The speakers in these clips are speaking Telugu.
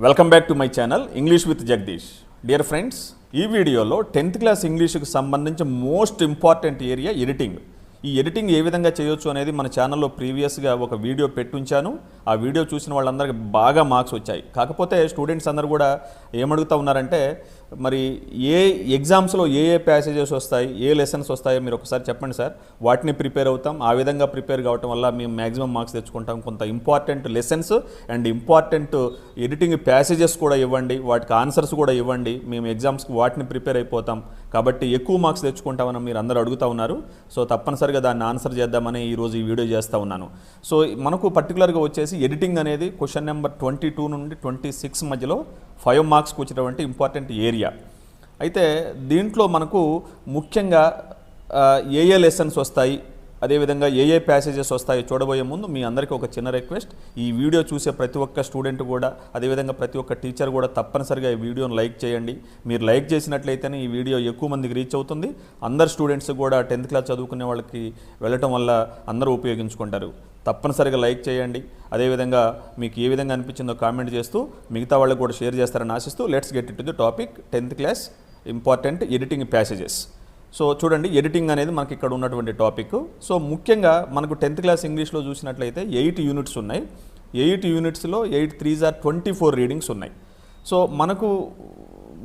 Welcome back to my channel English with Jagadish. Dear friends, ఈ వీడియోలో 10th క్లాస్ ఇంగ్లీష్కి సంబంధించి మోస్ట్ ఇంపార్టెంట్ ఏరియా ఎడిటింగ్. ఈ ఎడిటింగ్ ఏ విధంగా చేయొచ్చు అనేది మన ఛానల్లో ప్రీవియస్గా ఒక వీడియో పెట్టుంచాను. ఆ వీడియో చూసిన వాళ్ళందరికీ బాగా మార్క్స్ వచ్చాయి. కాకపోతే స్టూడెంట్స్ అందరూ కూడా ఏమడుగుతూ ఉన్నారంటే, మరి ఏ ఎగ్జామ్స్లో ఏ ప్యాసేజెస్ వస్తాయి, ఏ లెసన్స్ వస్తాయో మీరు ఒకసారి చెప్పండి సార్, వాటిని ప్రిపేర్ అవుతాం. ఆ విధంగా ప్రిపేర్ కావటం వల్ల మేము మ్యాక్సిమం మార్క్స్ తెచ్చుకుంటాం. కొంత important lessons and important editing passages కూడా ఇవ్వండి, వాటికి ఆన్సర్స్ కూడా ఇవ్వండి. మేము ఎగ్జామ్స్కి వాటిని ప్రిపేర్ అయిపోతాం కాబట్టి ఎక్కువ మార్క్స్ తెచ్చుకుంటామని మీరు అందరూ అడుగుతూ ఉన్నారు. సో తప్పనిసరిగా దాన్ని ఆన్సర్ చేద్దామని ఈరోజు ఈ వీడియో చేస్తూ ఉన్నాను. సో మనకు పర్టికులర్గా వచ్చేసి ఎడిటింగ్ అనేది క్వశ్చన్ నెంబర్ 22 నుండి 26 మధ్యలో 5 మార్క్స్కి వచ్చినటువంటి ఇంపార్టెంట్ ఏరియా. అయితే దీంట్లో మనకు ముఖ్యంగా ఏ లెసన్స్ వస్తాయి, అదేవిధంగా ఏ ప్యాసేజెస్ వస్తాయో చూడబోయే ముందు మీ అందరికీ ఒక చిన్న రిక్వెస్ట్. ఈ వీడియో చూసే ప్రతి ఒక్క స్టూడెంట్ కూడా, అదేవిధంగా ప్రతి ఒక్క టీచర్ కూడా తప్పనిసరిగా ఈ వీడియోని లైక్ చేయండి. మీరు లైక్ చేసినట్లయితేనే ఈ వీడియో ఎక్కువ మందికి రీచ్ అవుతుంది. అందరు స్టూడెంట్స్ కూడా 10th క్లాస్ చదువుకునే వాళ్ళకి వెళ్ళటం వల్ల అందరూ ఉపయోగించుకుంటారు. తప్పనిసరిగా లైక్ చేయండి. అదేవిధంగా మీకు ఏ విధంగా అనిపించిందో కామెంట్ చేస్తూ మిగతా వాళ్ళకు కూడా షేర్ చేస్తారని ఆశిస్తూ let's get it to the topic. 10th class important editing passages. So చూడండి, ఎడిటింగ్ అనేది మనకి ఇక్కడ ఉన్నటువంటి టాపిక్. సో ముఖ్యంగా మనకు 10th క్లాస్ ఇంగ్లీష్లో చూసినట్లయితే 8 యూనిట్స్ ఉన్నాయి. 8 యూనిట్స్లో 8 3s are 24 రీడింగ్స్ ఉన్నాయి. సో మనకు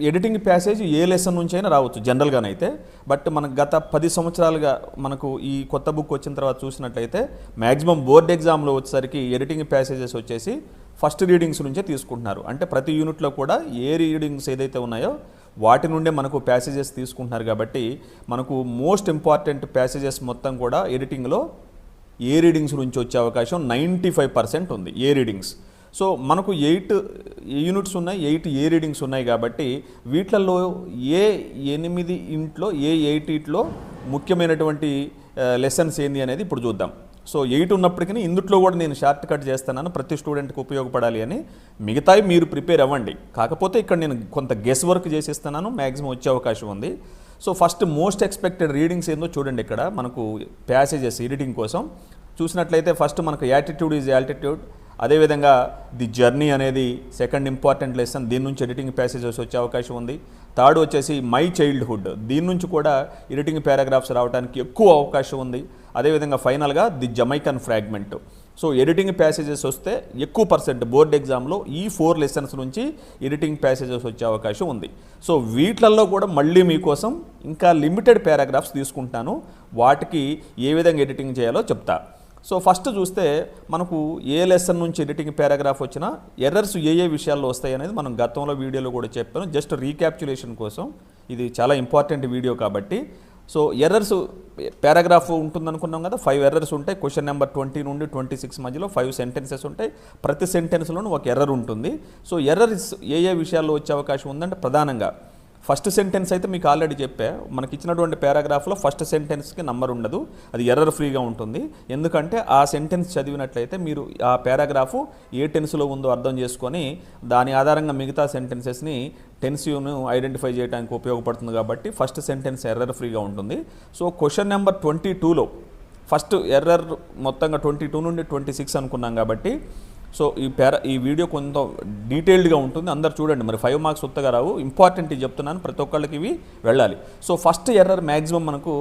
ఎడిటింగ్ ప్యాసేజ్ ఏ లెసన్ నుంచి అయినా రావచ్చు జనరల్గానైతే. బట్ మనకు గత 10 సంవత్సరాలుగా మనకు ఈ కొత్త బుక్ వచ్చిన తర్వాత చూసినట్లయితే మ్యాక్సిమం బోర్డ్ ఎగ్జామ్లో వచ్చేసరికి ఎడిటింగ్ ప్యాసేజెస్ వచ్చేసి ఫస్ట్ రీడింగ్స్ నుంచే తీసుకుంటున్నారు. అంటే ప్రతి యూనిట్లో కూడా ఏ రీడింగ్స్ ఏదైతే ఉన్నాయో వాటి నుండే మనకు ప్యాసేజెస్ తీసుకుంటున్నారు. కాబట్టి మనకు మోస్ట్ ఇంపార్టెంట్ ప్యాసేజెస్ మొత్తం కూడా ఎడిటింగ్లో ఏ రీడింగ్స్ నుంచి వచ్చే అవకాశం 95% ఉంది. ఏ రీడింగ్స్. సో మనకు 8 యూనిట్స్ ఉన్నాయి, 8 ఏ రీడింగ్స్ ఉన్నాయి. కాబట్టి వీటిల్లో ఏ 8 ఇంట్లో ఏ 8 ముఖ్యమైనటువంటి లెసన్స్ ఏంది అనేది ఇప్పుడు చూద్దాం. సో 8 ఉన్నప్పటికీ ఇందుట్లో కూడా నేను షార్ట్ కట్ చేస్తున్నాను ప్రతి స్టూడెంట్కి ఉపయోగపడాలి అని. మిగతాయి మీరు ప్రిపేర్ అవ్వండి. కాకపోతే ఇక్కడ నేను కొంత గెస్ వర్క్ చేసిస్తున్నాను, మ్యాక్సిమం వచ్చే అవకాశం ఉంది. So first most expected readings ఏందో చూడండి. ఇక్కడ మనకు ప్యాసేజెస్ ఎడిటింగ్ కోసం చూసినట్లయితే ఫస్ట్ మనకు యాటిట్యూడ్ ఈజ్ ఆల్టిట్యూడ్, అదేవిధంగా ది జర్నీ అనేది సెకండ్ ఇంపార్టెంట్ లెసన్, దీని నుంచి ఎడిటింగ్ ప్యాసేజెస్ వచ్చే అవకాశం ఉంది. థర్డ్ వచ్చేసి మై చైల్డ్హుడ్, దీని నుంచి కూడా ఎడిటింగ్ పారాగ్రాఫ్స్ రావడానికి ఎక్కువ అవకాశం ఉంది. అదేవిధంగా ఫైనల్గా the Jamaican fragment. So editing passages వస్తే ఎక్కువ పర్సెంట్ బోర్డ్ ఎగ్జామ్లో ఈ 4 లెసన్స్ నుంచి ఎడిటింగ్ ప్యాసేజెస్ వచ్చే అవకాశం ఉంది. సో వీటిల్లో కూడా మళ్ళీ మీకోసం ఇంకా లిమిటెడ్ పారాగ్రాఫ్స్ తీసుకుంటాను, వాటికి ఏ విధంగా ఎడిటింగ్ చేయాలో చెప్తా. సో ఫస్ట్ చూస్తే మనకు ఏ లెసన్ నుంచి ఎడిటింగ్ పారాగ్రాఫ్ వచ్చినా ఎర్రర్స్ ఏ విషయాల్లో వస్తాయి అనేది మనం గతంలో వీడియోలో కూడా చెప్పాను. జస్ట్ రీక్యాప్చులేషన్ కోసం ఇది చాలా ఇంపార్టెంట్ వీడియో కాబట్టి. సో ఎర్రర్స్ పారాగ్రాఫ్ ఉంటుందనుకున్నాం కదా, 5 ఎర్రర్స్ ఉంటాయి. క్వశ్చన్ నెంబర్ 20 నుండి 26 మధ్యలో 5 సెంటెన్సెస్ ఉంటాయి. ప్రతి సెంటెన్స్లోనూ ఒక ఎర్రర్ ఉంటుంది. సో ఎర్రర్స్ ఏ విషయాల్లో వచ్చే అవకాశం ఉందంటే, ప్రధానంగా ఫస్ట్ సెంటెన్స్ అయితే మీకు ఆల్రెడీ చెప్పా, మనకి ఇచ్చినటువంటి పారాగ్రాఫ్లో ఫస్ట్ సెంటెన్స్కి నంబర్ ఉండదు, అది ఎర్రర్ ఫ్రీగా ఉంటుంది. ఎందుకంటే ఆ సెంటెన్స్ చదివినట్లయితే మీరు ఆ పారాగ్రాఫ్ ఏ టెన్స్లో ఉందో అర్థం చేసుకొని దాని ఆధారంగా మిగతా సెంటెన్సెస్ని టెన్స్ను ఐడెంటిఫై చేయడానికి ఉపయోగపడుతుంది. కాబట్టి ఫస్ట్ సెంటెన్స్ ఎర్రర్ ఫ్రీగా ఉంటుంది. సో క్వశ్చన్ నెంబర్ 22లో ఫస్ట్ ఎర్రర్ మొత్తంగా 22 నుండి 26 అనుకున్నాం కాబట్టి సో ఈ వీడియో కొంత డీటెయిల్డ్గా ఉంటుంది. అందరు చూడండి, మరి 5 మార్క్స్ ఉత్తగా రావు, ఇంపార్టెంట్ చెప్తున్నాను, ప్రతి ఒక్కళ్ళకి ఇవి వెళ్ళాలి. సో ఫస్ట్ ఎర్రర్ మ్యాక్సిమం మనకు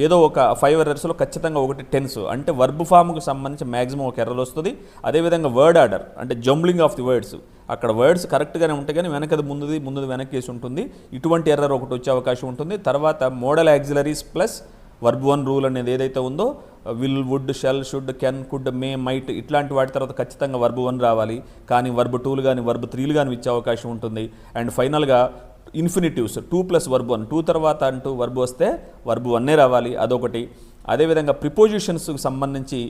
ఏదో ఒక 5 ఎర్రర్స్లో ఖచ్చితంగా ఒకటి టెన్స్, అంటే వర్బ్ ఫామ్కి సంబంధించి మ్యాక్సిమం ఒక ఎర్రర్ వస్తుంది. అదేవిధంగా వర్డ్ ఆర్డర్, అంటే జంబ్లింగ్ ఆఫ్ ది వర్డ్స్, అక్కడ వర్డ్స్ కరెక్ట్గానే ఉంటాయి కానీ వెనకది ముందుది వెనకేసి ఉంటుంది. ఇటువంటి ఎర్రర్ ఒకటి వచ్చే అవకాశం ఉంటుంది. తర్వాత modal auxiliaries plus verb 1 rule అనేది ఏదైతే ఉందో, will, would, shall, should, can, could, may, might, ఇట్లాంటి వాటి తర్వాత ఖచ్చితంగా వర్బ్ 1 రావాలి. కానీ వర్బ్ 2లు కానీ వర్బ్ 3లు కానీ ఇచ్చే అవకాశం ఉంటుంది. అండ్ ఫైనల్గా ఇన్ఫినిటివ్స్ 2 + వర్బ్ 1, 2 తర్వాత అంటూ వర్బ్ వస్తే వర్బ్ 1 రావాలి, అదొకటి. అదేవిధంగా ప్రిపోజిషన్స్కి సంబంధించి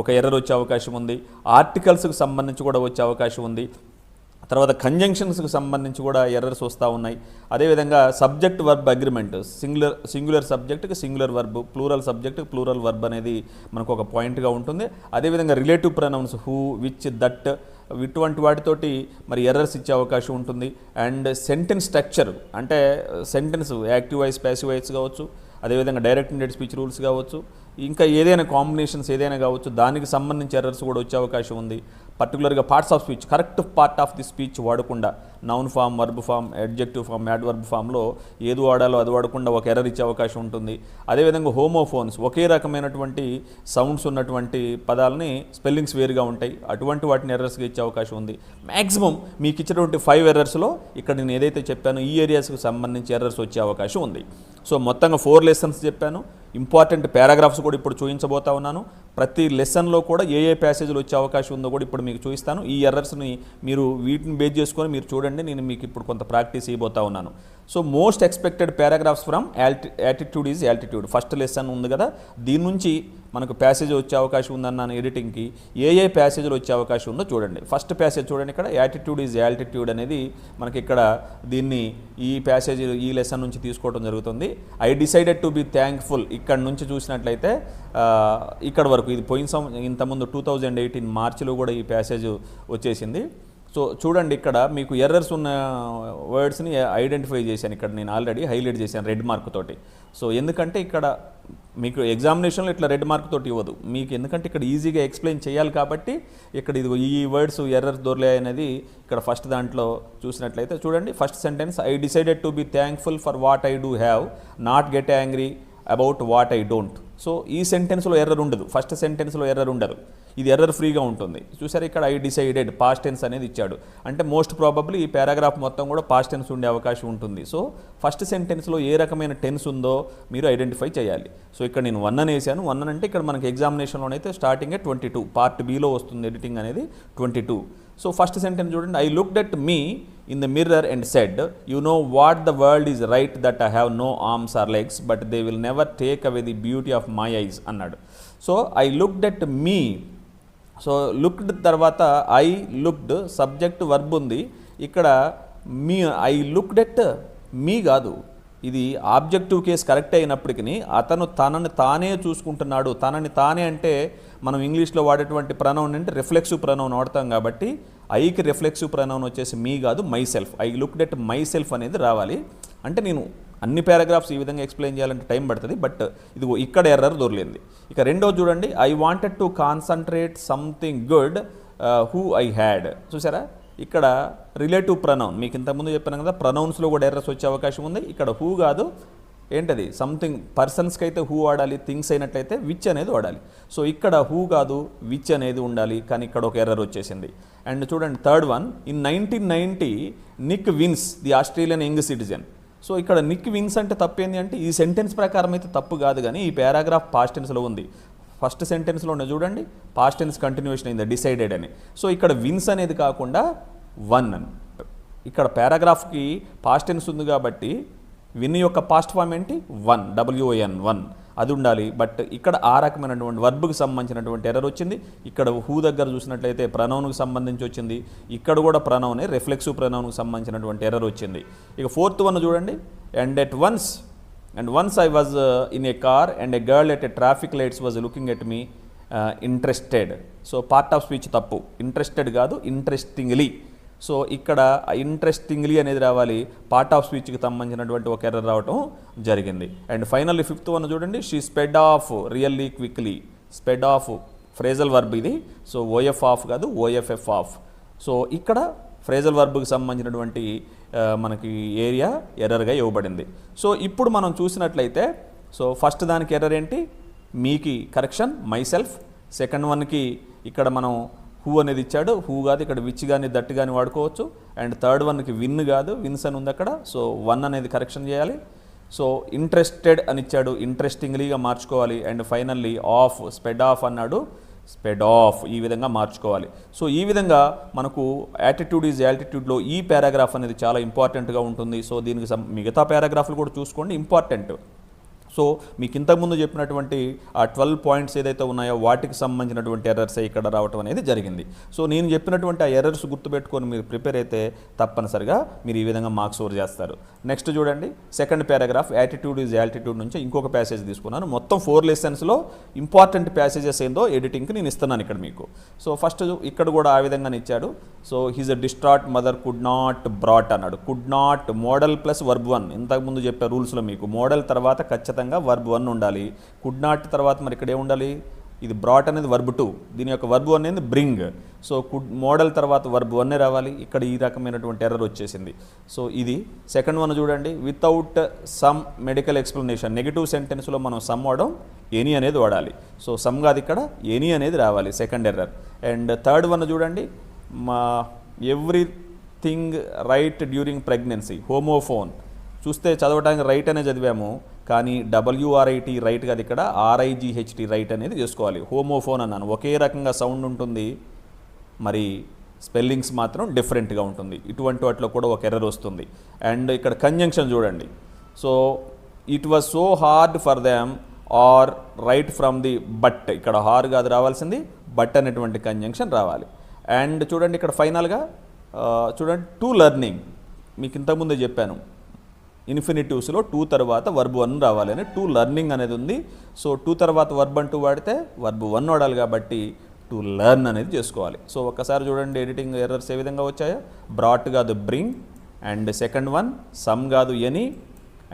ఒక ఎర్రర్ వచ్చే అవకాశం ఉంది. ఆర్టికల్స్కి సంబంధించి కూడా వచ్చే అవకాశం ఉంది. తర్వాత కంజంక్షన్స్కి సంబంధించి కూడా ఎర్రర్స్ వస్తూ ఉన్నాయి. అదేవిధంగా సబ్జెక్ట్ వర్బ్ అగ్రిమెంట్, సింగులర్ సబ్జెక్ట్కి సింగులర్ వర్బ్, ప్లూరల్ సబ్జెక్ట్కి ప్లూరల్ వర్బ్ అనేది మనకు ఒక పాయింట్గా ఉంటుంది. అదేవిధంగా relative pronouns who, which, that, ఇటువంటి వాటితోటి మరి ఎర్రర్స్ ఇచ్చే అవకాశం ఉంటుంది. అండ్ సెంటెన్స్ స్ట్రక్చర్, అంటే sentence active voice, passive voice కావచ్చు, అదేవిధంగా డైరెక్ట్ ఇండెడ్ స్పీచ్ రూల్స్ కావచ్చు, ఇంకా ఏదైనా కాంబినేషన్స్ ఏదైనా కావచ్చు, దానికి సంబంధించి ఎర్రర్స్ కూడా వచ్చే అవకాశం ఉంది. పర్టికులర్గా parts of speech, correct part of the speech వాడకుండా noun form, verb form, adjective form, adverb ఫామ్లో ఏది వాడాలో అది వాడకుండా ఒక ఎర్రర్ ఇచ్చే అవకాశం ఉంటుంది. అదేవిధంగా హోమోఫోన్స్, ఒకే రకమైనటువంటి సౌండ్స్ ఉన్నటువంటి పదాలని స్పెల్లింగ్స్ వేరుగా ఉంటాయి, అటువంటి వాటిని ఎర్రర్స్గా ఇచ్చే అవకాశం ఉంది. మ్యాక్సిమం మీకు ఇచ్చినటువంటి 5 ఎర్రర్స్లో ఇక్కడ నేను ఏదైతే చెప్పానో ఈ ఏరియాస్కి సంబంధించి ఎర్రర్స్ వచ్చే అవకాశం ఉంది. సో మొత్తంగా 4 లెసన్స్ చెప్పాను. ఇంపార్టెంట్ పారాగ్రాఫ్స్ కూడా ఇప్పుడు చూపించబోతా ఉన్నాను. ప్రతి లెసన్లో కూడా ఏ ప్యాసేజ్లు వచ్చే అవకాశం ఉందో కూడా ఇప్పుడు మీకు చూపిస్తాను. ఈ ఎర్రర్స్ని మీరు వీటిని బేస్ చేసుకొని మీరు చూడండి, నేను మీకు ఇప్పుడు కొంత ప్రాక్టీస్ ఇవ్వబోతా ఉన్నాను. So most expected paragraphs from attitude is altitude first lesson ఉంది కదా, దీని నుంచి మనకు ప్యాసేజ్ వచ్చే అవకాశం ఉందన్నాను ఎడిటింగ్కి. ఏ ప్యాసేజ్లు వచ్చే అవకాశం ఉందో చూడండి. ఫస్ట్ ప్యాసేజ్ చూడండి, ఇక్కడ యాటిట్యూడ్ ఈజ్ యాల్టిట్యూడ్ అనేది మనకి ఇక్కడ దీన్ని ఈ ప్యాసేజ్ ఈ లెసన్ నుంచి తీసుకోవడం జరుగుతుంది. I decided to be thankful ఇక్కడ నుంచి చూసినట్లయితే ఇక్కడ వరకు ఇది ఇంతకుముందు 2018 మార్చిలో కూడా ఈ ప్యాసేజ్ వచ్చేసింది. సో చూడండి, ఇక్కడ మీకు ఎర్రర్స్ ఉన్న వర్డ్స్ని ఐడెంటిఫై చేశాను. ఇక్కడ నేను ఆల్రెడీ హైలైట్ చేశాను రెడ్ మార్క్ తోటి. సో ఎందుకంటే ఇక్కడ మీకు ఎగ్జామినేషన్లో ఇట్లా రెడ్ మార్క్ తోటి ఇవ్వదు మీకు, ఎందుకంటే ఇక్కడ ఈజీగా ఎక్స్ప్లెయిన్ చేయాలి కాబట్టి ఇక్కడ ఇది ఈ వర్డ్స్ ఎర్రర్స్ దొరలే అనేది ఇక్కడ ఫస్ట్ దాంట్లో చూసినట్లయితే చూడండి. First sentence, I decided to be thankful for what I do have, not get angry about what I don't. So ఈ సెంటెన్స్లో ఎర్రర్ ఉండదు, ఫస్ట్ సెంటెన్స్లో ఎర్రర్ ఉండదు, ఇది ఎర్రర్ ఫ్రీగా ఉంటుంది. చూసారు ఇక్కడ ఐ డిసైడెడ్ పాస్ట్ టెన్స్ అనేది ఇచ్చాడు, అంటే మోస్ట్ ప్రాబబ్లీ ఈ పారాగ్రాఫ్ మొత్తం కూడా పాస్ట్ టెన్స్ ఉండే అవకాశం ఉంటుంది. సో ఫస్ట్ సెంటెన్స్లో ఏ రకమైన టెన్స్ ఉందో మీరు ఐడెంటిఫై చేయాలి. సో ఇక్కడ నేను 1 అని వేసాను. 1 అంటే ఇక్కడ మనకి ఎగ్జామినేషన్లోనైతే స్టార్టింగే 22, పార్ట్ బిలో వస్తుంది ఎడిటింగ్ అనేది 22. సో ఫస్ట్ సెంటెన్స్ చూడండి, I looked at me in the mirror and said, you know what the world is right that I have no arms or legs but they will never take away the beauty of my eyes అన్నాడు. So I looked at me, so looked తర్వాత ఐ లుక్డ్ సబ్జెక్ట్ వర్బ్ ఉంది ఇక్కడ. Me I looked at me కాదు, ఇది ఆబ్జెక్టివ్ కేస్ కరెక్ట్ అయినప్పటికీ అతను తనని తానే చూసుకుంటున్నాడు. తనని తానే అంటే మనం ఇంగ్లీష్లో వాడేటువంటి ప్రనౌన్ అంటే రిఫ్లెక్సివ్ ప్రనౌన్ వాడతాం కాబట్టి ఐకి రిఫ్లెక్సివ్ ప్రనౌన్ వచ్చేసి మీ కాదు my self. I looked at my self అనేది రావాలి. అంటే నేను అన్ని పారాగ్రాఫ్స్ ఈ విధంగా ఎక్స్ప్లెయిన్ చేయాలంటే టైం పడుతుంది, బట్ ఇది ఇక్కడ ఎర్రర్ దొరలేదు. ఇక రెండోది చూడండి, I wanted to concentrate something good who I had. చూసారా ఇక్కడ రిలేటివ్ ప్రనౌన్, మీకు ఇంతకుముందు చెప్పాను కదా ప్రనౌన్స్లో కూడా ఎర్రర్స్ వచ్చే అవకాశం ఉంది. ఇక్కడ హూ కాదు, ఏంటది సంథింగ్, పర్సన్స్కి అయితే హూ వాడాలి, థింగ్స్ అయినట్లయితే విచ్ అనేది వాడాలి. సో ఇక్కడ హూ కాదు విచ్ అనేది ఉండాలి, కానీ ఇక్కడ ఒక ఎర్రర్ వచ్చేసింది. అండ్ చూడండి third one, in 1990 Nick wins the Australian young citizen. So ఇక్కడ నిక్ విన్స్ అంటే తప్పేంది అంటే ఈ సెంటెన్స్ ప్రకారం అయితే తప్పు కాదు, కానీ ఈ పారాగ్రాఫ్ పాస్ట్ టెన్స్లో ఉంది. ఫస్ట్ సెంటెన్స్లో ఉన్న చూడండి పాస్ట్ టెన్స్ కంటిన్యూషన్ అయింది డిసైడెడ్ అని. సో ఇక్కడ విన్స్ అనేది కాకుండా 1 అని, ఇక్కడ పారాగ్రాఫ్కి పాస్ట్ టెన్స్ ఉంది కాబట్టి విన్ యొక్క పాస్ట్ ఫామ్ ఏంటి 1, WON అది ఉండాలి. బట్ ఇక్కడ ఆ రకమైనటువంటి వర్బ్కి సంబంధించినటువంటి ఎర్రర్ వచ్చింది. ఇక్కడ హూ దగ్గర చూసినట్లయితే ప్రనౌన్కి సంబంధించి వచ్చింది, ఇక్కడ కూడా ప్రనౌనే రిఫ్లెక్సివ్ ప్రనౌన్కి సంబంధించినటువంటి ఎర్రర్ వచ్చింది. ఇక ఫోర్త్ వన్ చూడండి, and once I was in a car and A girl at a traffic lights was looking at me interested. So part of speech తప్పు, ఇంట్రెస్టెడ్ కాదు ఇంట్రెస్టింగ్లీ. సో ఇక్కడ ఇంట్రెస్టింగ్లీ అనేది రావాలి, పార్ట్ ఆఫ్ స్పీచ్కి సంబంధించినటువంటి ఒక ఎర్రర్ రావటం జరిగింది. అండ్ ఫైనల్లీ ఫిఫ్త్ వన్ చూడండి, she sped off really quickly. Sped off phrasal verb ఇది, సో ఓఎఫ్ ఆఫ్ కాదు ఓఎఫ్ఎఫ్ ఆఫ్. సో ఇక్కడ ఫ్రేజల్ వర్బ్కి సంబంధించినటువంటి మనకి ఏరియా ఎర్రర్గా ఇవ్వబడింది. సో ఇప్పుడు మనం చూసినట్లయితే సో ఫస్ట్ దానికి ఎర్రర్ ఏంటి, మీకి కరెక్షన్ మై సెల్ఫ్. సెకండ్ వన్కి ఇక్కడ మనం హూ అనేది ఇచ్చాడు, హూ కాదు ఇక్కడ విచ్ కానీ దట్ కానీ వాడుకోవచ్చు. అండ్ థర్డ్ వన్కి విన్ కాదు విన్స్ అని ఉంది అక్కడ, సో 1 అనేది కరెక్షన్ చేయాలి. సో ఇంట్రెస్టెడ్ అని ఇచ్చాడు, ఇంట్రెస్టింగ్లీగా మార్చుకోవాలి. అండ్ ఫైనల్లీ ఆఫ్, స్పెడ్ ఆఫ్ అన్నాడు, స్పెడ్ ఆఫ్ ఈ విధంగా మార్చుకోవాలి. సో ఈ విధంగా మనకు యాటిట్యూడ్ ఈజ్ యాల్టిట్యూడ్లో ఈ పారాగ్రాఫ్ అనేది చాలా ఇంపార్టెంట్గా ఉంటుంది. సో దీనికి మిగతా పారాగ్రాఫ్లు కూడా చూసుకోండి ఇంపార్టెంట్. సో మీకు ఇంతకుముందు చెప్పినటువంటి ఆ 12 పాయింట్స్ ఏదైతే ఉన్నాయో వాటికి సంబంధించినటువంటి ఎర్రర్సే ఇక్కడ రావటం అనేది జరిగింది. సో నేను చెప్పినటువంటి ఆ ఎర్రర్స్ గుర్తుపెట్టుకొని మీరు ప్రిపేర్ అయితే తప్పనిసరిగా మీరు ఈ విధంగా మార్క్స్ స్కోర్ చేస్తారు. నెక్స్ట్ చూడండి second paragraph, attitude is altitude నుంచి ఇంకొక ప్యాసేజ్ తీసుకున్నాను. మొత్తం 4 లెసన్స్లో ఇంపార్టెంట్ ప్యాసేజెస్ ఏందో ఎడిటింగ్కి నేను ఇస్తున్నాను ఇక్కడ మీకు. సో ఫస్ట్ ఇక్కడ కూడా ఆ విధంగానే ఇచ్చాడు. So he's a distraught mother could not brought అన్నాడు. Could not modal plus verb 1 ఇంతకుముందు చెప్పే రూల్స్లో మీకు మోడల్ తర్వాత ఖచ్చితంగా వర్బ్ 1 ఉండాలి. కుడ్ నాట్ తర్వాత మరి ఇక్కడ ఏముండాలి, ఇది బ్రాట్ అనేది వర్బ్ 2, దీని యొక్క వర్బ్ 1 అనేది బ్రింగ్. సో కుడ్ మోడల్ తర్వాత వర్బ్ వన్నే రావాలి. ఇక్కడ ఈ రకమైనటువంటి ఎర్రర్ వచ్చేసింది. సో ఇది సెకండ్ వన్ చూడండి, without some medical explanation. Negative సెంటెన్స్లో మనం సమ్ వాడడం ఎనీ అనేది వాడాలి. సో సమ్ కాదు ఇక్కడ ఎనీ అనేది రావాలి, second error. And third one చూడండి, మా everything right during pregnancy. Homophone చూస్తే చదవడానికి రైట్ అనే చదివాము, కానీ WRIT రైట్ కాదు, ఇక్కడ RIGHT రైట్ అనేది చేసుకోవాలి. హోమోఫోన్ అన్నాను, ఒకే రకంగా సౌండ్ ఉంటుంది, మరి స్పెల్లింగ్స్ మాత్రం డిఫరెంట్గా ఉంటుంది. ఇటువంటి వాటిలో కూడా ఒక ఎర్రర్ వస్తుంది. అండ్ ఇక్కడ కంజంక్షన్ చూడండి, so it was so hard for them or right from the but. ఇక్కడ హార్ కాదు రావాల్సింది, బట్ అనేటువంటి కంజంక్షన్ రావాలి. అండ్ చూడండి ఇక్కడ ఫైనల్గా చూడండి, టు లెర్నింగ్. మీకు ఇంతకుముందే చెప్పాను, ఇన్ఫినిటివ్స్లో టు తర్వాత వర్బ్ వన్ రావాలి అని. టు లెర్నింగ్ అనేది ఉంది. సో టు తర్వాత వర్బ్ అంటూ వాడితే వర్బ్ వన్ వాడాలి, కాబట్టి టు లెర్న్ అనేది చేసుకోవాలి. సో ఒక్కసారి చూడండి ఎడిటింగ్ ఎర్రర్స్ ఏ విధంగా వచ్చాయో. బ్రాట్ కాదు bring, and second one some కాదు ఎనీ,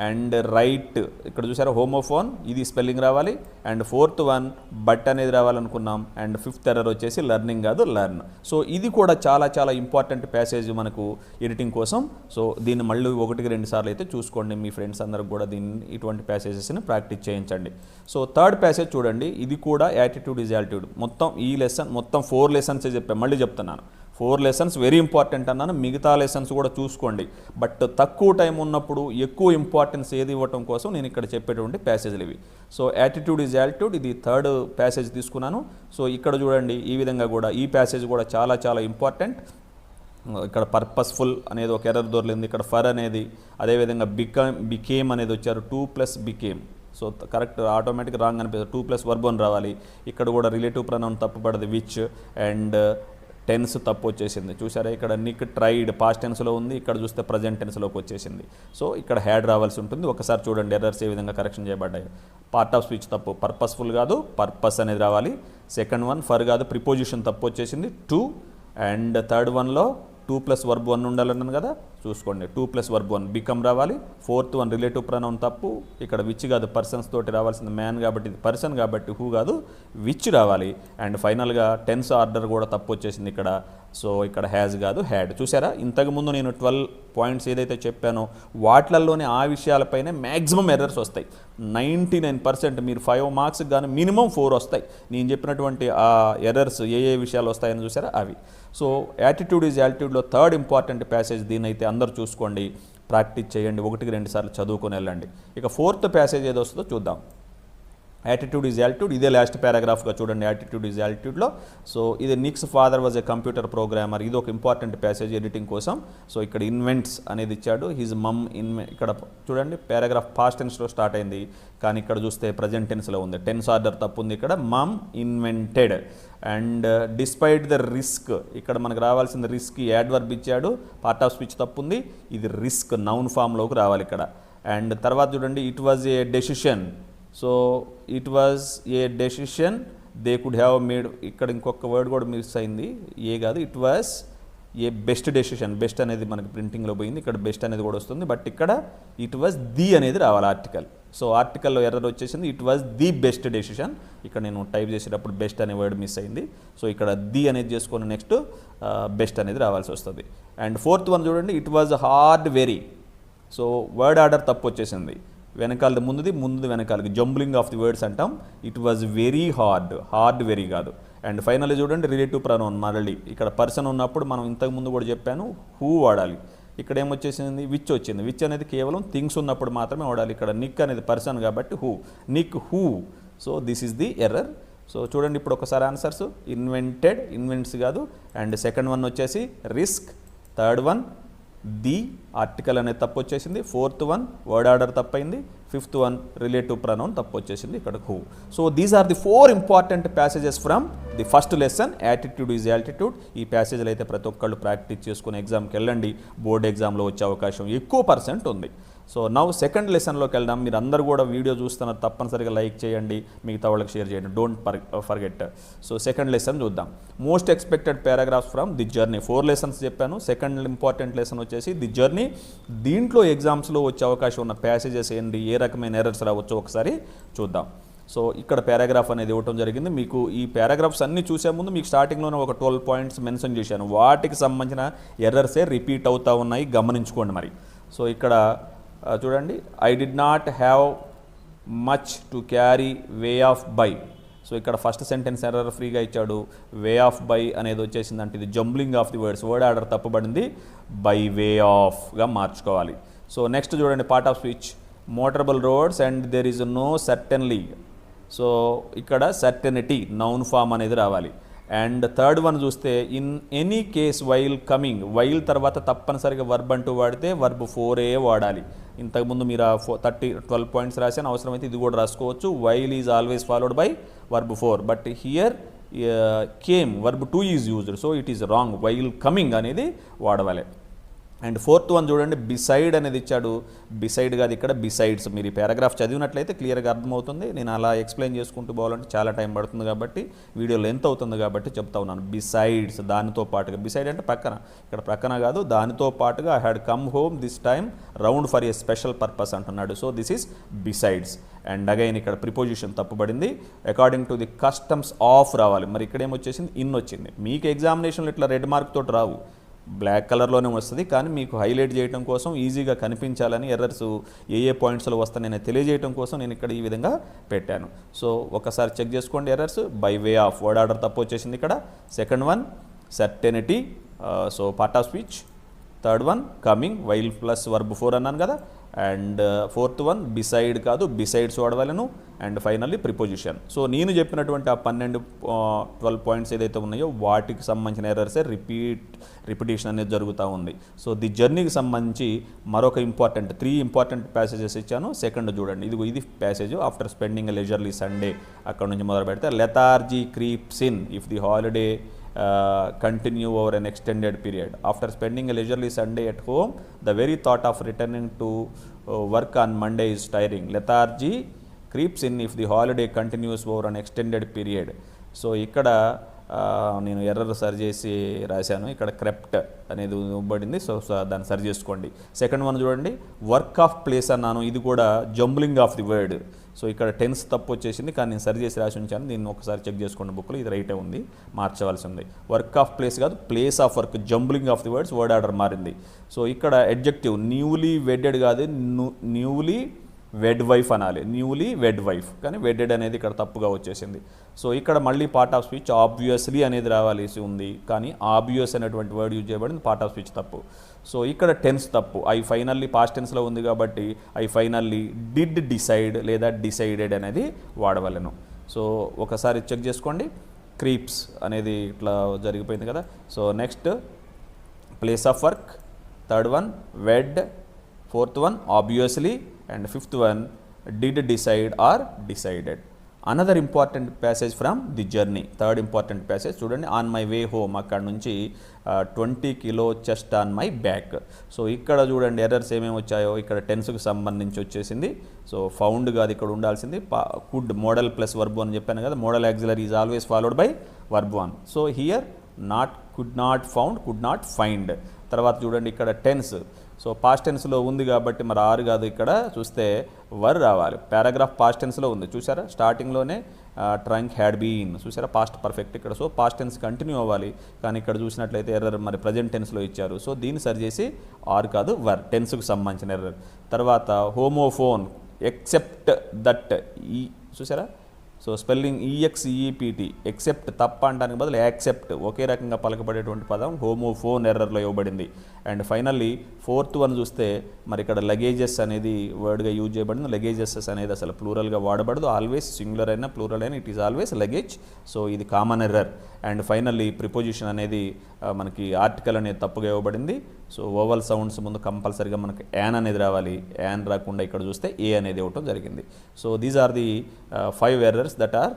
అండ్ రైట్ ఇక్కడ చూసారా హోమోఫోన్, ఇది స్పెల్లింగ్ రావాలి. అండ్ ఫోర్త్ వన్ బట్ అనేది రావాలనుకున్నాం. అండ్ ఫిఫ్త్ ఎర్రర్ వచ్చేసి లెర్నింగ్ కాదు లెర్న్. సో ఇది కూడా చాలా చాలా ఇంపార్టెంట్ ప్యాసేజ్ మనకు ఎడిటింగ్ కోసం. సో దీన్ని మళ్ళీ 1-2 సార్లు అయితే చూసుకోండి. మీ ఫ్రెండ్స్ అందరికి కూడా దీన్ని ఇటువంటి ప్యాసేజెస్ని ప్రాక్టీస్ చేయించండి. సో థర్డ్ ప్యాసేజ్ చూడండి, ఇది కూడా యాటిట్యూడ్ ఈజ్ యాటిట్యూడ్. మొత్తం ఈ లెసన్ మొత్తం 4 లెసన్సే చెప్పాను, మళ్ళీ చెప్తున్నాను 4 లెసన్స్ వెరీ ఇంపార్టెంట్ అన్నాను. మిగతా లెసన్స్ కూడా చూసుకోండి, బట్ తక్కువ టైం ఉన్నప్పుడు ఎక్కువ ఇంపార్టెన్స్ ఏది ఇవ్వటం కోసం నేను ఇక్కడ చెప్పేటువంటి ప్యాసేజ్లు ఇవి. సో యాటిట్యూడ్ ఈజ్ యాటిట్యూడ్, ఇది థర్డ్ ప్యాసేజ్ తీసుకున్నాను. సో ఇక్కడ చూడండి ఈ విధంగా కూడా ఈ ప్యాసేజ్ కూడా చాలా చాలా ఇంపార్టెంట్. ఇక్కడ పర్పస్ఫుల్ అనేది ఒక ఎర్రర్ దొరికింది, ఇక్కడ ఫర్ అనేది, అదేవిధంగా బికేమ్ అనేది వచ్చారు, 2 + became. So correct automatic wrong అనిపిస్తుంది, 2 + వర్బ్ అని రావాలి. ఇక్కడ కూడా రిలేటివ్ ప్రొనౌన్ తప్పు పడదు, విచ్. అండ్ టెన్స్ తప్పు వచ్చేసింది చూసారా, ఇక్కడ నిక్ ట్రైడ్ పాస్ట్ టెన్స్లో ఉంది, ఇక్కడ చూస్తే ప్రజెంట్ టెన్స్లోకి వచ్చేసింది. సో ఇక్కడ హ్యాడ్ రావాల్సి ఉంటుంది. ఒకసారి చూడండి ఎర్రర్స్ ఏ విధంగా కరెక్షన్ చేయబడ్డాయి. పార్ట్ ఆఫ్ స్పీచ్ తప్పు, పర్పస్ఫుల్ కాదు పర్పస్ అనేది రావాలి. సెకండ్ వన్ ఫర్ కాదు ప్రిపోజిషన్ తప్పు వచ్చేసింది 2. అండ్ థర్డ్ వన్లో 2 + వర్బ్ వన్ ఉండాలన్నాను కదా, చూసుకోండి 2 + వర్బ్ వన్ బికమ్ రావాలి. ఫోర్త్ వన్ రిలేటివ్ ప్రొనౌన్ తప్పు, ఇక్కడ విచ్ కాదు పర్సన్స్ తోటి రావాల్సింది, మ్యాన్ కాబట్టి ఇది పర్సన్ కాబట్టి హూ కాదు విచ్ రావాలి. అండ్ ఫైనల్గా టెన్స్ ఆర్డర్ కూడా తప్పు వచ్చేసింది ఇక్కడ. సో ఇక్కడ హ్యాజ్ కాదు హ్యాడ్. చూసారా, ఇంతకుముందు నేను 12 పాయింట్స్ ఏదైతే చెప్పానో వాటిలలోనే ఆ విషయాలపైనే మ్యాక్సిమం ఎర్రర్స్ వస్తాయి. 99% మీరు 5 మార్క్స్కి కానీ మినిమం 4 వస్తాయి. నేను చెప్పినటువంటి ఆ ఎర్రర్స్ ఏ విషయాలు వస్తాయని చూసారా అవి. సో యాటిట్యూడ్ ఈజ్ యాటిట్యూడ్లో థర్డ్ ఇంపార్టెంట్ ప్యాసేజ్, దీని అయితే అందరూ చూసుకోండి, ప్రాక్టీస్ చేయండి, 1-2 సార్లు చదువుకొని వెళ్ళండి. ఇక ఫోర్త్ ప్యాసేజ్ ఏదో వస్తుందో చూద్దాం. యాటిట్యూడ్ ఈజ్ యాటిట్యూడ్, ఇదే లాస్ట్ పారాగ్రాఫ్గా చూడండి. యాటిట్యూడ్ ఈజ్ యాటిట్యూడ్లో సో ఇది Nick's father was a computer programmer, ఇది ఒక ఇంపార్టెంట్ ప్యాసేజ్ ఎడిటింగ్ కోసం. సో ఇక్కడ ఇన్వెంట్స్ అనేది ఇచ్చాడు, హిజ్ మమ్ ఇక్కడ చూడండి పారాగ్రాఫ్ పాస్ట్ టెన్స్లో స్టార్ట్ అయింది, కానీ ఇక్కడ చూస్తే ప్రజెంట్ టెన్స్లో ఉంది. టెన్స్ ఆర్డర్ తప్పు ఉంది ఇక్కడ, mum invented. And despite the risk, ఇక్కడ మనకు రావాల్సిన రిస్క్ యాడ్వర్బ్ ఇచ్చాడు, పార్ట్ ఆఫ్ స్పీచ్ తప్పు ఉంది, ఇది రిస్క్ నౌన్ ఫామ్లోకి రావాలి ఇక్కడ. అండ్ తర్వాత చూడండి it was a decision, so it was a decision they could have made, ఇక్కడ ఇంకొక వర్డ్ కూడా మిస్ అయింది, ఏ కాదు it was a best decision. Best అనేది మనకి ప్రింటింగ్లో పోయింది, ఇక్కడ బెస్ట్ అనేది కూడా వస్తుంది, బట్ ఇక్కడ ఇట్ వాజ్ ది అనేది రావాలి ఆర్టికల్. సో ఆర్టికల్లో ఎర్రర్ వచ్చేసింది, it was the best decision. ఇక్కడ నేను టైప్ చేసేటప్పుడు బెస్ట్ అనే వర్డ్ మిస్ అయింది. సో ఇక్కడ ది అనేది చేసుకొని నెక్స్ట్ బెస్ట్ అనేది రావాల్సి వస్తుంది. అండ్ ఫోర్త్ వన్ చూడండి it was hard very, so word order తప్పు వచ్చేసింది, వెనకాలది ముందుది వెనకాలకి జంబ్లింగ్ ఆఫ్ ది వర్డ్స్ అంటాం. It was very hard, hard very కాదు. అండ్ ఫైనల్లీ చూడండి రిలేటివ్ ప్రొనౌన్, మళ్ళీ ఇక్కడ పర్సన్ ఉన్నప్పుడు మనం ఇంతకుముందు కూడా చెప్పాను హూ వాడాలి, ఇక్కడ ఏమొచ్చేసింది విచ్ వచ్చింది. విచ్ అనేది కేవలం థింగ్స్ ఉన్నప్పుడు మాత్రమే వాడాలి, ఇక్కడ నిక్ అనేది పర్సన్ కాబట్టి who, Nick who. So this is the error. So చూడండి ఇప్పుడు ఒకసారి ఆన్సర్స్, ఇన్వెంటెడ్ ఇన్వెంట్స్ కాదు. అండ్ సెకండ్ వన్ వచ్చేసి risk, third one the article అనేది తప్పు వచ్చేసింది, ఫోర్త్ వన్ వర్డ్ ఆర్డర్ తప్పైంది, ఫిఫ్త్ వన్ రిలేటివ్ ప్రొనౌన్ తప్పు వచ్చేసింది ఇక్కడ who. So these are the 4 important passages from the first lesson attitude is attitude. ఈ ప్యాసేజ్లు అయితే ప్రతి ఒక్కళ్ళు ప్రాక్టీస్ చేసుకుని ఎగ్జామ్కి వెళ్ళండి, బోర్డ్ ఎగ్జామ్లో వచ్చే అవకాశం ఎక్కువ % ఉంది. సో నౌ సెకండ్ లెసన్లోకి వెళ్దాం. మీరు అందరూ కూడా వీడియో చూస్తున్నారు, తప్పనిసరిగా లైక్ చేయండి, మిగతా వాళ్ళకి షేర్ చేయండి, don't forget. So second lesson చూద్దాం. Most expected paragraphs from the journey. 4 lessons చెప్పాను, సెకండ్ ఇంపార్టెంట్ లెసన్ వచ్చేసి ది జర్నీ. దీంట్లో ఎగ్జామ్స్లో వచ్చే అవకాశం ఉన్న ప్యాసేజెస్ ఏంటి, ఏ రకమైన ఎర్రర్స్ రావచ్చో ఒకసారి చూద్దాం. సో ఇక్కడ పారాగ్రాఫ్ అనేది ఇవ్వటం జరిగింది. మీకు ఈ పారాగ్రాఫ్స్ అన్నీ చూసే ముందు మీకు స్టార్టింగ్లోనే ఒక 12 పాయింట్స్ మెన్షన్ చేశాను. వాటికి సంబంధించిన ఎర్రర్సే రిపీట్ అవుతూ ఉన్నాయి, గమనించుకోండి మరి. సో ఇక్కడ చూడండి, I did not have much to carry way of by. So ఇక్కడ ఫస్ట్ సెంటెన్స్ ఎర్రర్ ఫ్రీగా ఇచ్చాడు. వే ఆఫ్ బై అనేది వచ్చేసింది అంటే ఇది jumbling of the words, word order తప్పుబడింది, బై వే ఆఫ్గా మార్చుకోవాలి. సో నెక్స్ట్ చూడండి, part of speech, motorable roads and there is no certainly. So ఇక్కడ సర్టెనిటీ నౌన్ ఫామ్ అనేది రావాలి. అండ్ థర్డ్ వన్ చూస్తే, in any case while coming, while తర్వాత తప్పనిసరిగా వర్బ్ అంటూ వాడితే వర్బ్ 4ఏ వాడాలి. ఇంతకుముందు మీరు 12 పాయింట్స్ రాసాను, అవసరమైతే ఇది కూడా రాసుకోవచ్చు. While is always followed by verb 4, but here came verb 2 is used, so it is wrong. While coming అనేది వాడవాలి. అండ్ ఫోర్త్ వన్ చూడండి, బిసైడ్ అనేది ఇచ్చాడు. బిసైడ్ కాదు, ఇక్కడ బిసైడ్స్. మీరు ఈ పారాగ్రాఫ్ చదివినట్లయితే క్లియర్గా అర్థమవుతుంది. నేను అలా ఎక్స్ప్లెయిన్ చేసుకుంటూ పోవాలంటే చాలా టైం పడుతుంది కాబట్టి, వీడియో లెంత్ అవుతుంది కాబట్టి చెప్తా ఉన్నాను. బిసైడ్స్, దానితో పాటుగా. బిసైడ్ అంటే పక్కన, ఇక్కడ పక్కన కాదు, దానితో పాటుగా I had come home this time round for a special purpose అంటున్నాడు. So this is besides. And again ఇక్కడ ప్రిపోజిషన్ తప్పుబడింది. According to the customs of రావాలి. మరి ఇక్కడ ఏమొచ్చేసింది, ఇన్ వచ్చింది. మీకు ఎగ్జామినేషన్లో ఇట్లా రెడ్ మార్క్ తోటి రావు, బ్లాక్ కలర్లోనే వస్తుంది. కానీ మీకు హైలైట్ చేయడం కోసం, ఈజీగా కనిపించాలని, ఎర్రర్స్ ఏ పాయింట్స్లో వస్తాయని తెలియజేయడం కోసం నేను ఇక్కడ ఈ విధంగా పెట్టాను. సో ఒకసారి చెక్ చేసుకోండి errors. By way of, word order తప్పు వచ్చేసింది ఇక్కడ. Second one certainty, so part of speech. Third one coming, while plus verb 4 అన్నాను కదా. అండ్ ఫోర్త్ వన్ బిసైడ్ కాదు, బిసైడ్స్ వాడవాలను. And finally preposition. సో నేను చెప్పినటువంటి ఆ 12 పాయింట్స్ ఏదైతే ఉన్నాయో వాటికి సంబంధించిన ఎర్రర్సే రిపిటేషన్ అనేది జరుగుతూ ఉంది. సో ది జర్నీకి సంబంధించి మరొక ఇంపార్టెంట్ 3 ఇంపార్టెంట్ ప్యాసేజెస్ ఇచ్చాను. సెకండ్ చూడండి, ఇది ప్యాసేజ్. ఆఫ్టర్ స్పెండింగ్ లెజర్లీ సండే, అక్కడ నుంచి మొదలు పెడితే, lethargy creeps in if the holiday continue over an extended period. After spending a leisurely Sunday at home, the very thought of returning to work on Monday is tiring. Lethargy creeps in if the holiday continues over an extended period. So ఇక్కడ నేను ఎర్రర్ సరి చేసి రాశాను. ఇక్కడ క్రెప్ట్ అనేది ఇవ్వబడింది. సో దాన్ని సరి చేసుకోండి. సెకండ్ వన్ చూడండి, వర్క్ ఆఫ్ ప్లేస్ అన్నాను. ఇది కూడా jumbling of the word. So ఇక్కడ టెన్స్ తప్పు వచ్చేసింది, కానీ నేను సరి చేసి రాసి ఉంచాను. దీన్ని ఒకసారి చెక్ చేసుకోండి బుక్లో, ఇది రైటే ఉంది, మార్చవలసి ఉంది. వర్క్ ఆఫ్ ప్లేస్ కాదు, place of work, jumbling of the words, word order మారింది. సో ఇక్కడ అడ్జెక్టివ్ న్యూలీ వెడ్డెడ్ కాదు, న్యూలీ వెడ్ వైఫ్ అనాలి, న్యూలీ వెడ్ వైఫ్, కానీ వెడ్డెడ్ అనేది ఇక్కడ తప్పుగా వచ్చేసింది. సో ఇక్కడ మళ్ళీ పార్ట్ ఆఫ్ స్పీచ్ ఆబ్వియస్లీ అనేది రావాల్సి ఉంది, కానీ ఆబ్వియస్ అనేటువంటి వర్డ్ యూజ్ చేయబడింది, పార్ట్ ఆఫ్ స్పీచ్ తప్పు. సో ఇక్కడ టెన్స్ తప్పు. ఐ ఫైనల్లీ పాస్ట్ టెన్స్లో ఉంది కాబట్టి ఐ ఫైనల్లీ డిడ్ డిసైడ్ లేదా డిసైడెడ్ అనేది వాడవలను. సో ఒకసారి చెక్ చేసుకోండి. క్రీప్స్ అనేది ఇట్లా జరిగిపోయింది కదా. So next place of work, third one wed, fourth one obviously, and fifth one did decide or decided. Another important passage from the journey, third important passage చూడండి, on my way home, అక్కడ నుంచి 20 kilo chest on my back. So ఇక్కడ చూడండి ఎర్రర్స్ ఏమేమి వచ్చాయో. ఇక్కడ టెన్స్కి సంబంధించి వచ్చేసింది. సో ఫౌండ్ కాదు ఇక్కడ ఉండాల్సింది, కుడ్ మోడల్ ప్లస్ వర్బ్ అని చెప్పాను కదా. Modal auxiliary is always followed by verb 1. So here not, could not, found, could not find. తర్వాత చూడండి ఇక్కడ టెన్స్. సో పాస్ట్ టెన్స్లో ఉంది కాబట్టి మరి ఆర్ కాదు, ఇక్కడ చూస్తే వర్ రావాలి. పారాగ్రాఫ్ పాస్ట్ టెన్స్లో ఉంది చూసారా, స్టార్టింగ్లోనే ట్రంక్ హ్యాడ్ బీన్, చూసారా పాస్ట్ పర్ఫెక్ట్ ఇక్కడ. సో పాస్ట్ టెన్స్ కంటిన్యూ అవ్వాలి, కానీ ఇక్కడ చూసినట్లయితే ఎర్రర్ మరి ప్రజెంట్ టెన్స్లో ఇచ్చారు. సో దీన్ని సరి చేసి ఆర్ కాదు వర్, టెన్స్కి సంబంధించిన ఎర్రర్. తర్వాత హోమోఫోన్, ఎక్సెప్ట్ దట్, ఈ చూసారా. సో స్పెల్లింగ్ EXEPT, ఎక్సెప్ట్ తప్ప అనడానికి బదులు యాక్సెప్ట్, ఒకే రకంగా పలకబడేటువంటి పదం హోమోఫోన్ ఎర్రర్లో ఇవ్వబడింది. అండ్ ఫైనల్లీ ఫోర్త్ వన్ చూస్తే మరి ఇక్కడ లగేజెస్ అనేది వర్డ్గా యూజ్ చేయబడింది. లగేజెస్ అనేది అసలు ప్లూరల్గా వాడబడదు, ఆల్వేస్ సింగులర్ అయినా ప్లూరల్ అయినా it is always luggage. So ఇది common error. And finally preposition అనేది మనకి ఆర్టికల్ అనేది తప్పుగా ఇవ్వబడింది. సో ఓవల్ సౌండ్స్ ముందు కంపల్సరీగా మనకి యాన్ అనేది రావాలి, యాన్ రాకుండా ఇక్కడ చూస్తే ఏ అనేది ఇవ్వటం జరిగింది. So these are the 5 errors that are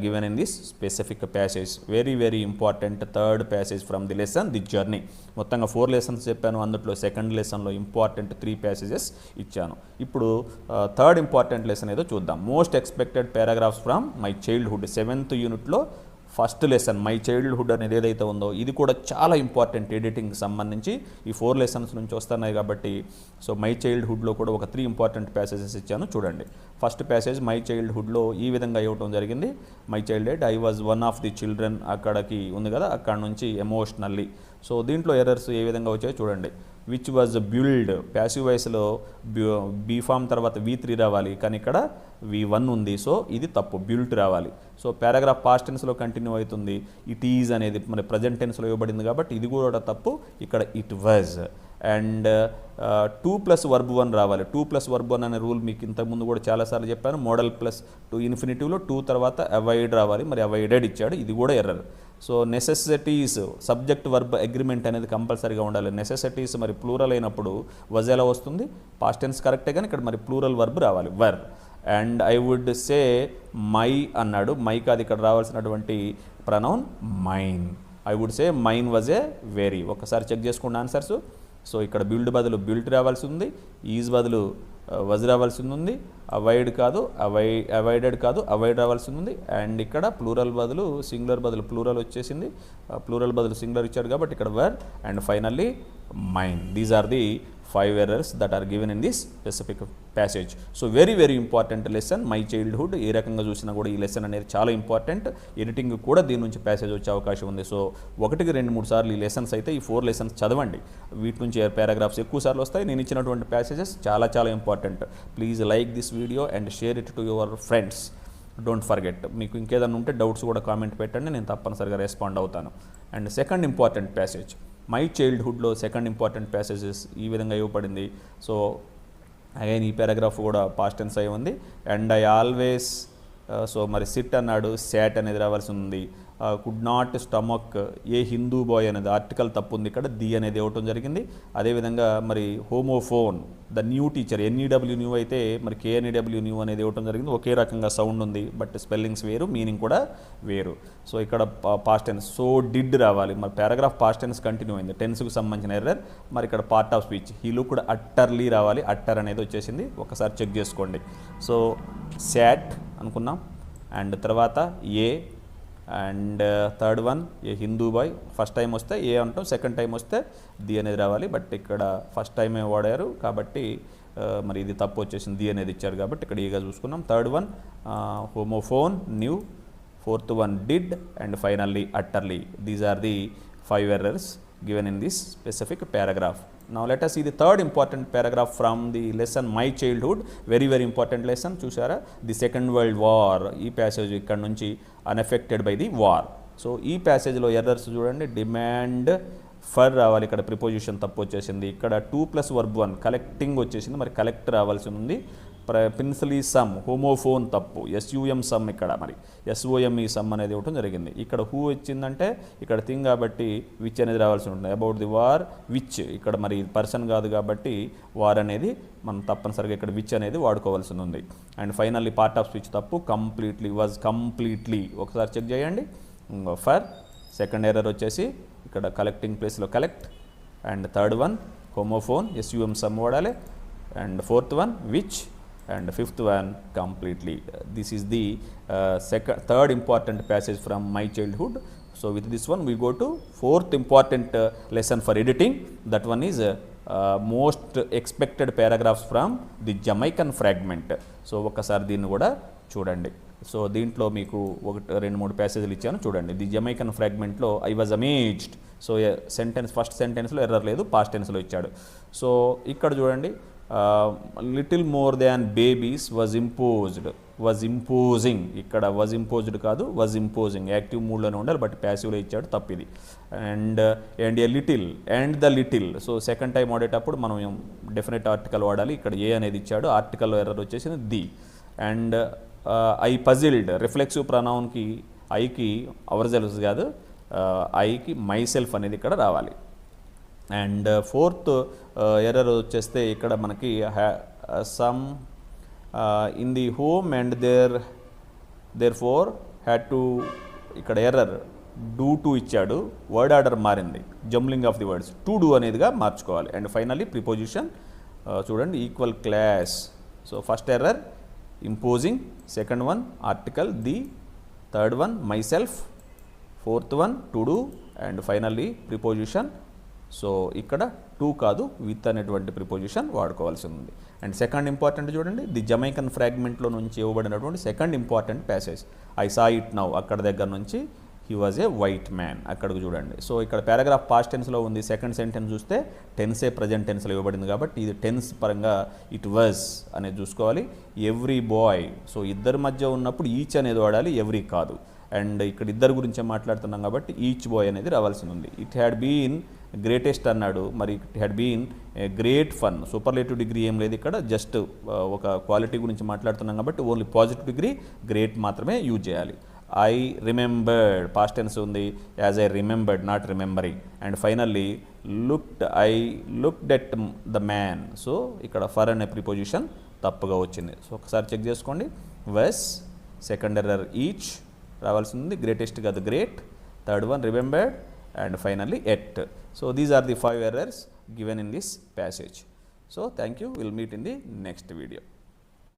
given in this specific passage. Very important third passage from the lesson, the journey. మొత్తంగా 4 lessons చెప్పాను, అందులో సెకండ్ లెసన్లో ఇంపార్టెంట్ 3 passages ఇచ్చాను. ఇప్పుడు థర్డ్ ఇంపార్టెంట్ లెసన్ ఏదో చూద్దాం. Most expected paragraphs from my childhood, 7th యూనిట్లో ఫస్ట్ లెసన్ మై చైల్డ్హుడ్ అనేది ఏదైతే ఉందో ఇది కూడా చాలా ఇంపార్టెంట్ ఎడిటింగ్కి సంబంధించి ఈ 4 లెసన్స్ నుంచి వస్తున్నాయి కాబట్టి సో మై చైల్డ్హుడ్లో కూడా ఒక 3 ఇంపార్టెంట్ ప్యాసేజెస్ ఇచ్చాను చూడండి. ఫస్ట్ ప్యాసేజ్ మై చైల్డ్హుడ్లో ఈ విధంగా ఇవ్వటం జరిగింది. My childhood I was one of the children అక్కడికి ఉంది కదా, అక్కడ నుంచి ఎమోషనల్లీ. సో దీంట్లో ఎర్రర్స్ ఏ విధంగా వచ్చాయో చూడండి. విచ్ వాజ్ బిల్డ్ ప్యాసివ్ వాయిస్లో బీ ఫామ్ తర్వాత V3 రావాలి, కానీ ఇక్కడ V1 ఉంది. సో ఇది తప్పు, బిల్ట్ రావాలి. సో పారాగ్రాఫ్ పాస్ట్ టెన్స్లో కంటిన్యూ అవుతుంది. ఇట్ ఈజ్ అనేది మన ప్రజెంట్ టెన్స్లో ఇవ్వబడింది కాబట్టి ఇది కూడా తప్పు. ఇక్కడ ఇట్ వాజ్. అండ్ 2+verb1 రావాలి. 2+verb1 అనే రూల్ మీకు ఇంతకుముందు కూడా చాలాసార్లు చెప్పాను. మోడల్ ప్లస్ 2 ఇన్ఫినిటివ్లో 2 తర్వాత అవాయిడ్ రావాలి, మరి అవాయిడెడ్ ఇచ్చాడు, ఇది కూడా error. So necessities subject verb agreement అనేది కంపల్సరీగా ఉండాలి. నెసెసిటీస్ మరి ప్లూరల్ అయినప్పుడు వజ్ ఎలా వస్తుంది, పాస్ట్ టెన్స్ కరెక్టే కానీ ఇక్కడ మరి ప్లూరల్ వర్బ్ రావాలి, were. And I would say my అన్నాడు, మై కాదు ఇక్కడ రావాల్సినటువంటి pronoun mine. I would say mine was a very. ఒకసారి చెక్ చేసుకోండి ఆన్సర్స్. సో ఇక్కడ బిల్డ్ బదులు బిల్ట్ రావాల్సి ఉంది, ఈజ్ బదులు వజ్ రావాల్సి ఉంది, అవాయిడ్ కాదు అవాయిడెడ్ కాదు అవాయిడ్ రావాల్సి ఉంది. అండ్ ఇక్కడ ప్లూరల్ బదులు సింగులర్ బదులు ప్లూరల్ వచ్చేసింది, ప్లూరల్ బదులు సింగులర్ ఇచ్చాడు కాబట్టి ఇక్కడ were. And finally mine. These are the 5 errors that are given in this specific passage. So very very important lesson my childhood. ఏ రకంగా చూసినా కూడా ఈ లెసన్ అనేది చాలా ఇంపార్టెంట్. ఎడిటింగ్ కూడా దీని నుంచి ప్యాసేజ్ వచ్చే అవకాశం ఉంది. సో 1-2-3 సార్లు ఈ లెసన్స్ అయితే ఈ 4 లెసన్స్ చదవండి. వీటి నుంచి పారాగ్రాఫ్స్ ఎక్కువ సార్లు వస్తాయి. నేను ఇచ్చినటువంటి ప్యాసేజెస్ చాలా చాలా important. Please like this video and share it to your friends. Don't forget. మీకు ఇంకేదైనా ఉంటే డౌట్స్ కూడా కామెంట్ పెట్టండి, నేను తప్పనిసరిగా రెస్పాండ్ అవుతాను. And second important passage my చైల్డ్హుడ్లో సెకండ్ ఇంపార్టెంట్ ప్యాసేజెస్ ఈ విధంగా ఇవ్వబడింది. సో అగైన్ ఈ పారాగ్రాఫ్ కూడా పాస్ట్ టెన్స్ అయి ఉంది. అండ్ ఐ ఆల్వేస్ సో మరి సిట్ అన్నాడు, శాట్ అనేది రావాల్సి ఉంది. Could not stomach a Hindu boy అనేది ఆర్టికల్ తప్పు ఉంది, ఇక్కడ ది అనేది ఇవ్వటం జరిగింది. అదేవిధంగా మరి homophone the new teacher NEW new అయితే మరి KNEW న్యూ అనేది ఇవ్వటం జరిగింది. ఒకే రకంగా సౌండ్ ఉంది బట్ స్పెల్లింగ్స్ వేరు, మీనింగ్ కూడా వేరు. సో ఇక్కడ పాస్ట్ టెన్స్ సో డిడ్ రావాలి. మరి పారాగ్రాఫ్ పాస్ట్ టెన్స్ కంటిన్యూ అయింది, టెన్స్కి సంబంధించిన ఎర్రర్. మరి ఇక్కడ part of speech he looked utterly రావాలి, అట్టర్ అనేది వచ్చేసింది. ఒకసారి చెక్ చేసుకోండి. సో శాట్ అనుకున్నాం. అండ్ తర్వాత a and third one a Hindu boy. First time వస్తే ఏ అంటాం, సెకండ్ టైం వస్తే ది అనేది రావాలి. బట్ ఇక్కడ ఫస్ట్ టైమే వాడారు కాబట్టి మరి ఇది తప్పు వచ్చేసింది, ది అనేది ఇచ్చారు కాబట్టి ఇక్కడ ఈగా చూసుకున్నాం. Third one homophone new, fourth one did, and finally utterly. These are the 5 errors given in this specific paragraph. Now let us see the third important paragraph from the lesson My Childhood. Very very important lesson. చూసారా, ది సెకండ్ వరల్డ్ వార్. ఈ ప్యాసేజ్ ఇక్కడ నుంచి unaffected by the war. So ఈ ప్యాసేజ్లో ఎర్రర్స్ చూడండి. డిమాండ్ ఫర్ రావాలి, ఇక్కడ ప్రిపోజిషన్ తప్పు వచ్చేసింది. ఇక్కడ 2+verb1 కలెక్టింగ్ వచ్చేసింది, మరి కలెక్ట్ రావాల్సి ఉంది. ప్రిన్సిలీ సమ్ హోమోఫోన్ తప్పు, SUM సమ్ ఇక్కడ మరి SOME సమ్ అనేది ఇవ్వడం జరిగింది. ఇక్కడ హూ వచ్చిందంటే ఇక్కడ థింగ్ కాబట్టి విచ్ అనేది రావాల్సి ఉంటుంది. అబౌట్ ది వార్ విచ్, ఇక్కడ మరి పర్సన్ కాదు కాబట్టి వార్ అనేది మనం తప్పనిసరిగా ఇక్కడ విచ్ అనేది వాడుకోవాల్సి ఉంది. And finally part of speech తప్పు, కంప్లీట్లీ వాజ్ కంప్లీట్లీ. ఒకసారి చెక్ చేయండి. ఫర్ సెకండ్ ఎర్రర్ వచ్చేసి ఇక్కడ కలెక్టింగ్ ప్లేస్లో collect. And third one homophone SUM sum వాడాలి. And fourth one which. And fifth one completely. This is the third important passage from My Childhood. So with this one we go to fourth important lesson for editing. That one is most expected paragraphs from the Jamaican fragment. So ఒకసారి దీన్ని కూడా చూడండి. సో దీంట్లో మీకు 1-2-3 ప్యాసేజ్లు ఇచ్చాను చూడండి. ది జమైకన్ ఫ్రాగ్మెంట్లో I was amazed. So sentence first సెంటెన్స్లో ఎర్రర్ లేదు, పాస్ట్ టెన్స్లో ఇచ్చాడు. సో ఇక్కడ చూడండి, little more than babies was imposing. ఇక్కడ వాజ్ ఇంపోజ్డ్ కాదు, వాజ్ ఇంపోజింగ్. యాక్టివ్ మూడ్లోనే ఉండాలి బట్ ప్యాసివ్లో ఇచ్చాడు, తప్పిది. And a little and the little. So second time వాడేటప్పుడు మనం డెఫినెట్ ఆర్టికల్ వాడాలి. ఇక్కడ ఏ అనేది ఇచ్చాడు, ఆర్టికల్లో ఎర్రర్ వచ్చేసింది the. And I puzzled reflexive ప్రొనౌన్కి ఐకి అవర్ సెల్ఫ్స్ కాదు, ఐకి మై సెల్ఫ్ అనేది ఇక్కడ రావాలి. అండ్ ఫోర్త్ ఎర్రర్ వచ్చేస్తే ఇక్కడ మనకి some in the home and therefore had to, ఇక్కడ ఎర్రర్ డూ టు ఇచ్చాడు, వర్డ్ ఆర్డర్ మారింది, jumbling of the words to do అనేదిగా మార్చుకోవాలి. అండ్ ఫైనల్లీ ప్రిపోజిషన్ చూడండి, equal class. So first error imposing, second one article the, third one myself, fourth one to do and finally preposition. So ఇక్కడ టు కాదు విత్ అనేటువంటి ప్రిపోజిషన్ వాడుకోవాల్సి ఉంది. అండ్ సెకండ్ ఇంపార్టెంట్ చూడండి, ది జమైకన్ ఫ్రాగ్మెంట్లో నుంచి ఇవ్వబడినటువంటి second important passage, I saw it now, అక్కడ దగ్గర నుంచి he was a white man, అక్కడికి చూడండి. సో ఇక్కడ పారాగ్రాఫ్ పాస్ట్ టెన్స్లో ఉంది, సెకండ్ సెంటెన్స్ చూస్తే టెన్సే ప్రజెంట్ టెన్స్లో ఇవ్వబడింది కాబట్టి ఇది టెన్స్ పరంగా ఇట్ వాజ్ అనేది చూసుకోవాలి. ఎవ్రీ బాయ్, సో ఇద్దరి మధ్య ఉన్నప్పుడు ఈచ్ అనేది వాడాలి, ఎవ్రీ కాదు. అండ్ ఇక్కడ ఇద్దరు గురించే మాట్లాడుతున్నాం కాబట్టి ఈచ్ బాయ్ అనేది రావాల్సి ఉంది. ఇట్ హ్యాడ్ బీన్ గ్రేటెస్ట్ అన్నాడు, మరి it had been great fun, superlative degree ఏం లేదు ఇక్కడ, జస్ట్ ఒక క్వాలిటీ గురించి మాట్లాడుతున్నాం కాబట్టి ఓన్లీ పాజిటివ్ డిగ్రీ గ్రేట్ మాత్రమే యూజ్ చేయాలి. ఐ రిమెంబర్డ్, పాస్ట్ టెన్స్ ఉంది, as I remembered not remembering. And finally I looked at the man, so ఇక్కడ ఫర్ అనే ప్రిపోజిషన్ తప్పుగా వచ్చింది. సో ఒకసారి చెక్ చేసుకోండి. వెస్, సెకండ్ ఎర్రర్ ఈచ్ రావాల్సి ఉంది, గ్రేటెస్ట్ కాదు great, third one remembered, and finally et. So these are the 5 errors given in this passage. So thank you, we'll meet in the next video.